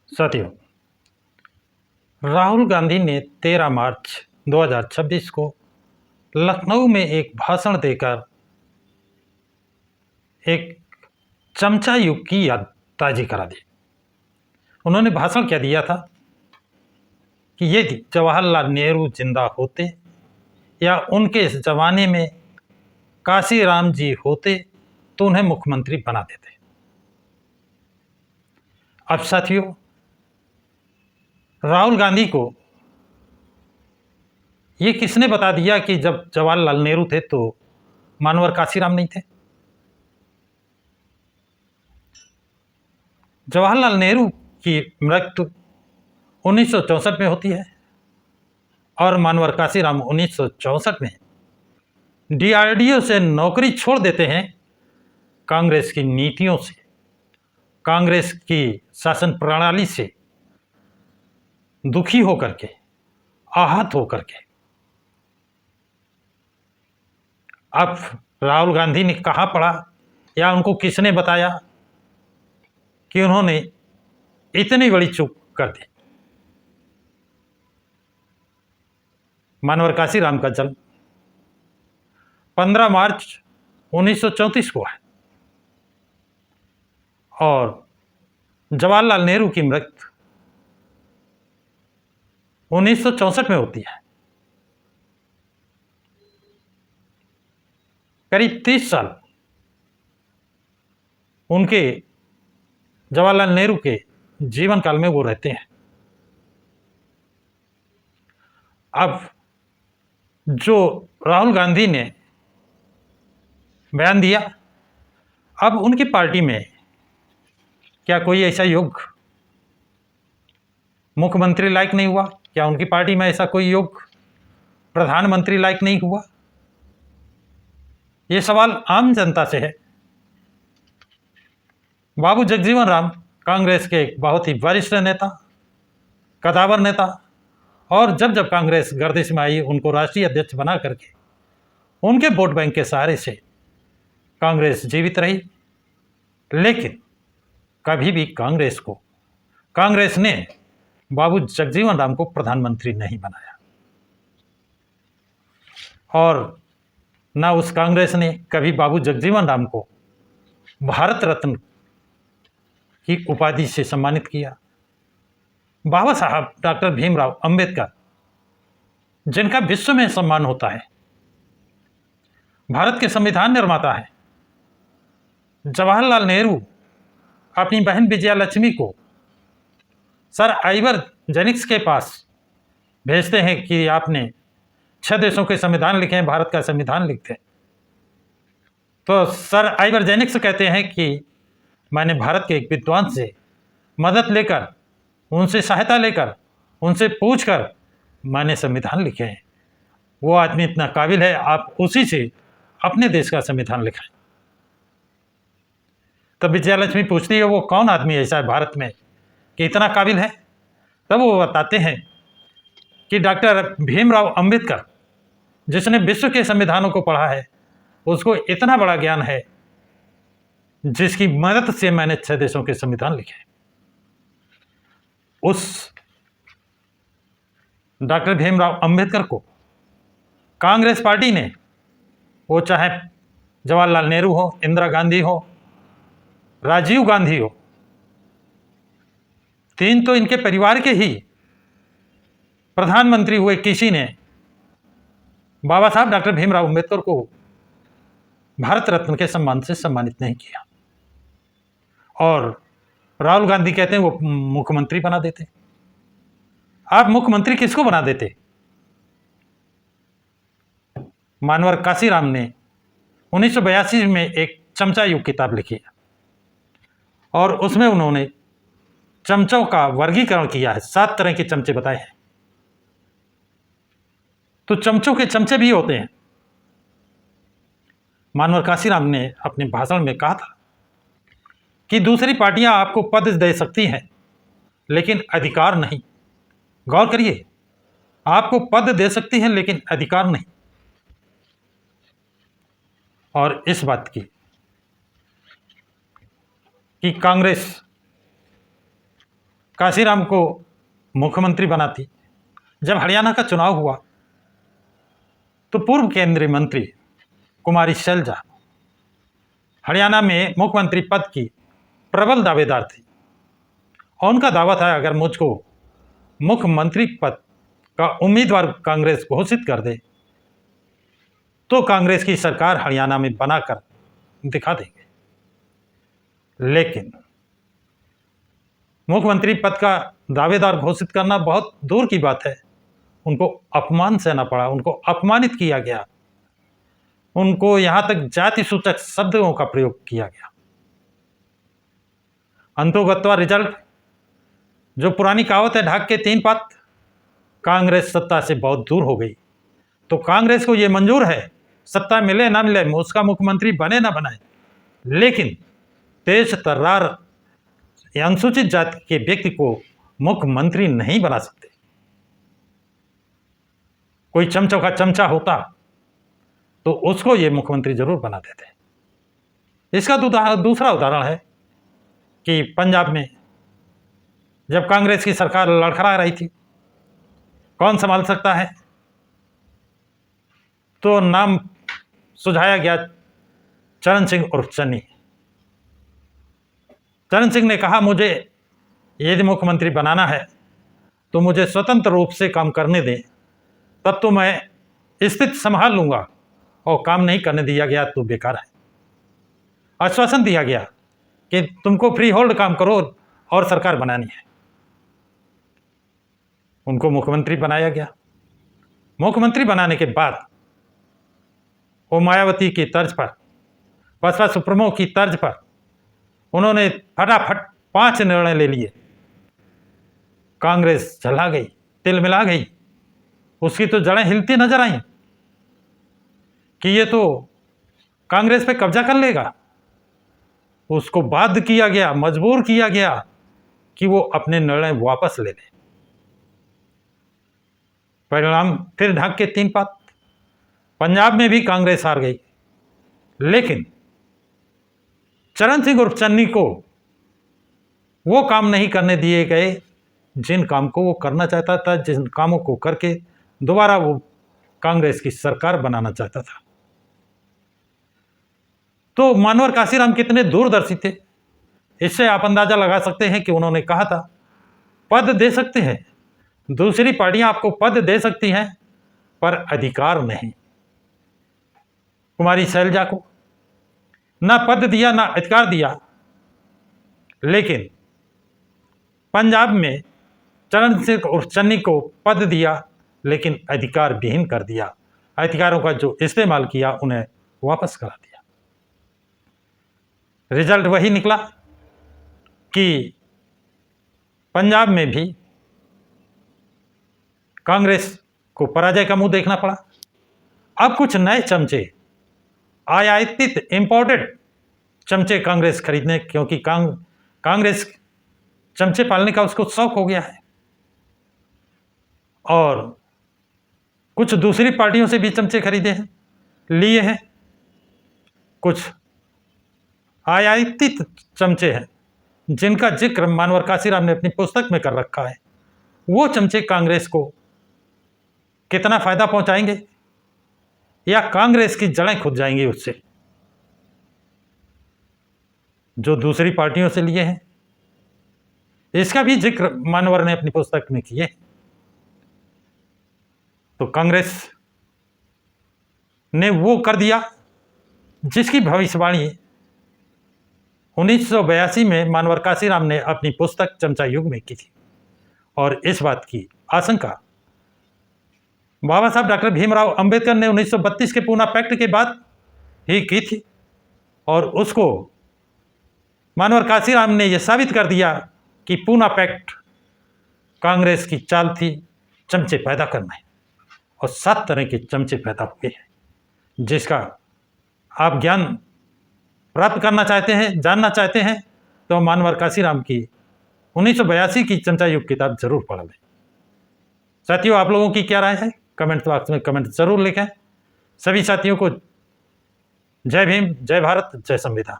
साथियों, राहुल गांधी ने 13 मार्च 2026 को लखनऊ में एक भाषण देकर एक चमचा युग की याद ताज़ी करा दी। उन्होंने भाषण क्या दिया था कि यदि जवाहरलाल नेहरू जिंदा होते या उनके इस जमाने में काशीराम जी होते तो उन्हें मुख्यमंत्री बना देते। अब साथियों, राहुल गांधी को ये किसने बता दिया कि जब जवाहरलाल नेहरू थे तो मानवर काशीराम नहीं थे? जवाहरलाल नेहरू की मृत्यु 1964 में होती है और मानवर काशीराम 1964 में डीआरडीओ से नौकरी छोड़ देते हैं। कांग्रेस की नीतियों से, कांग्रेस की शासन प्रणाली से दुखी होकर के, आहत होकर के। अब राहुल गांधी ने कहाँ पढ़ा या उनको किसने बताया कि उन्होंने इतनी बड़ी चूक कर दी? मानवर काशीराम का जन्म 15 मार्च 1934 को है और जवाहरलाल नेहरू की मृत्यु 1964 में होती है। करीब 30 साल उनके जवाहरलाल नेहरू के जीवन काल में वो रहते हैं। अब जो राहुल गांधी ने बयान दिया, अब उनकी पार्टी में क्या कोई ऐसा योग्य मुख्यमंत्री लायक नहीं हुआ? क्या उनकी पार्टी में ऐसा कोई योग्य प्रधानमंत्री लायक नहीं हुआ? ये सवाल आम जनता से है। बाबू जगजीवन राम कांग्रेस के एक बहुत ही वरिष्ठ नेता, कदावर नेता, और जब जब कांग्रेस गर्दिश में आई उनको राष्ट्रीय अध्यक्ष बना करके उनके वोट बैंक के सहारे से कांग्रेस जीवित रही। लेकिन कभी भी कांग्रेस ने बाबू जगजीवन राम को प्रधानमंत्री नहीं बनाया और ना उस कांग्रेस ने कभी बाबू जगजीवन राम को भारत रत्न की उपाधि से सम्मानित किया। बाबा साहब डॉक्टर भीमराव अंबेडकर, जिनका विश्व में सम्मान होता है, भारत के संविधान निर्माता है, जवाहरलाल नेहरू अपनी बहन विजया लक्ष्मी को सर आइवर जेनिक्स के पास भेजते हैं कि आपने 6 देशों के संविधान लिखे हैं, भारत का संविधान लिखते हैं। तो सर आइवर जेनिक्स कहते हैं कि मैंने भारत के एक विद्वान से मदद लेकर, उनसे सहायता लेकर, उनसे पूछकर मैंने संविधान लिखे हैं। वो आदमी इतना काबिल है, आप उसी से अपने देश का संविधान लिखाएं। तब विजया लक्ष्मी पूछती है वो कौन आदमी ऐसा है भारत में कि इतना काबिल है? तब वो बताते हैं कि डॉक्टर भीमराव अंबेडकर, जिसने विश्व के संविधानों को पढ़ा है, उसको इतना बड़ा ज्ञान है जिसकी मदद से मैंने 6 देशों के संविधान लिखे। उस डॉक्टर भीमराव अंबेडकर को कांग्रेस पार्टी ने, वो चाहे जवाहरलाल नेहरू हो, इंदिरा गांधी हो, राजीव गांधी हो, 3 तो इनके परिवार के ही प्रधानमंत्री हुए, किसी ने बाबा साहब डॉक्टर भीमराव अंबेडकर को भारत रत्न के सम्मान से सम्मानित नहीं किया। और राहुल गांधी कहते हैं वो मुख्यमंत्री बना देते। आप मुख्यमंत्री किसको बना देते? मानवर काशीराम ने 1982 में एक चमचा युग किताब लिखी है और उसमें उन्होंने चमचों का वर्गीकरण किया है। 7 तरह के चमचे बताए हैं। तो चमचों के चमचे भी होते हैं। मानवर काशीराम ने अपने भाषण में कहा था कि दूसरी पार्टियां आपको पद दे सकती हैं लेकिन अधिकार नहीं। गौर करिए, आपको पद दे सकती हैं लेकिन अधिकार नहीं। और इस बात की कि कांग्रेस काशीराम को मुख्यमंत्री बनाती। जब हरियाणा का चुनाव हुआ तो पूर्व केंद्रीय मंत्री कुमारी शैलजा हरियाणा में मुख्यमंत्री पद की प्रबल दावेदार थी और उनका दावा था, अगर मुझको मुख्यमंत्री पद का उम्मीदवार कांग्रेस घोषित कर दे तो कांग्रेस की सरकार हरियाणा में बनाकर दिखा देंगे। लेकिन मुख्यमंत्री पद का दावेदार घोषित करना बहुत दूर की बात है, उनको अपमान सहना पड़ा, उनको अपमानित किया गया, उनको यहां तक जाति सूचक शब्दों का प्रयोग किया गया। अंतोगत्वा रिजल्ट, जो पुरानी कहावत है ढाक के तीन पात, कांग्रेस सत्ता से बहुत दूर हो गई। तो कांग्रेस को यह मंजूर है, सत्ता मिले ना मिले, उसका मुख्यमंत्री बने ना बनाए, लेकिन तेज तर्रार अनुसूचित जाति के व्यक्ति को मुख्यमंत्री नहीं बना सकते। कोई चमचों का चमचा होता तो उसको ये मुख्यमंत्री जरूर बना देते। इसका दूसरा उदाहरण है कि पंजाब में जब कांग्रेस की सरकार लड़खड़ा रही थी, कौन संभाल सकता है, तो नाम सुझाया गया चरण सिंह उर्फ चन्नी। चरण सिंह ने कहा, मुझे यदि मुख्यमंत्री बनाना है तो मुझे स्वतंत्र रूप से काम करने दें, तब तो मैं स्थिति संभाल लूंगा, और काम नहीं करने दिया गया तो बेकार है। आश्वासन दिया गया कि तुमको फ्री होल्ड काम करो और सरकार बनानी है। उनको मुख्यमंत्री बनाया गया। मुख्यमंत्री बनाने के बाद वो मायावती की तर्ज पर, बसपा सुप्रीमो की तर्ज पर उन्होंने फटाफट 5 निर्णय ले लिए। कांग्रेस जला गई, तिलमिला गई, उसकी तो जड़ें हिलती नजर आई कि ये तो कांग्रेस पे कब्जा कर लेगा। उसको बाध्य किया गया, मजबूर किया गया कि वो अपने निर्णय वापस ले ले। परिणाम फिर ढाक के तीन पात, पंजाब में भी कांग्रेस हार गई। लेकिन चरण सिंह उर्फ चन्नी को वो काम नहीं करने दिए गए जिन काम को वो करना चाहता था, जिन कामों को करके दोबारा वो कांग्रेस की सरकार बनाना चाहता था। तो मानवर काशीराम कितने दूरदर्शी थे, इससे आप अंदाजा लगा सकते हैं कि उन्होंने कहा था, पद दे सकते हैं, दूसरी पार्टियां आपको पद दे सकती हैं पर अधिकार नहीं। कुमारी शैलजा को ना पद दिया ना अधिकार दिया, लेकिन पंजाब में चरण सिंह उर्फ चन्नी को पद दिया लेकिन अधिकार विहीन कर दिया। अधिकारों का जो इस्तेमाल किया उन्हें वापस करा दिया। रिजल्ट वही निकला कि पंजाब में भी कांग्रेस को पराजय का मुंह देखना पड़ा। अब कुछ नए चमचे, आयातित इंपोर्टेड चमचे कांग्रेस खरीदने, क्योंकि कांग्रेस चमचे पालने का उसको शौक हो गया है, और कुछ दूसरी पार्टियों से भी चमचे खरीदे हैं, लिए हैं। कुछ आयातित चमचे हैं जिनका जिक्र मानवर काशीराम ने अपनी पुस्तक में कर रखा है। वो चमचे कांग्रेस को कितना फायदा पहुंचाएंगे या कांग्रेस की जड़ें खुद जाएंगी उससे, जो दूसरी पार्टियों से लिए हैं, इसका भी जिक्र मानवर ने अपनी पुस्तक में किए। तो कांग्रेस ने वो कर दिया जिसकी भविष्यवाणी 1982 में मानवर काशीराम ने अपनी पुस्तक चमचा युग में की थी, और इस बात की आशंका बाबा साहब डॉक्टर भीमराव अंबेडकर ने 1932 के पूना पैक्ट के बाद ही की थी, और उसको मानवर काशीराम ने यह साबित कर दिया कि पूना पैक्ट कांग्रेस की चाल थी चमचे पैदा करना है, और 7 तरह के चमचे पैदा हुए हैं, जिसका आप ज्ञान प्राप्त करना चाहते हैं, जानना चाहते हैं, तो मानवर काशीराम की 1982 की चमचा युग किताब जरूर पढ़ लें। साथियों, आप लोगों की क्या राय है, कमेंट बॉक्स में कमेंट जरूर लिखें। सभी साथियों को जय भीम, जय भारत, जय संविधान।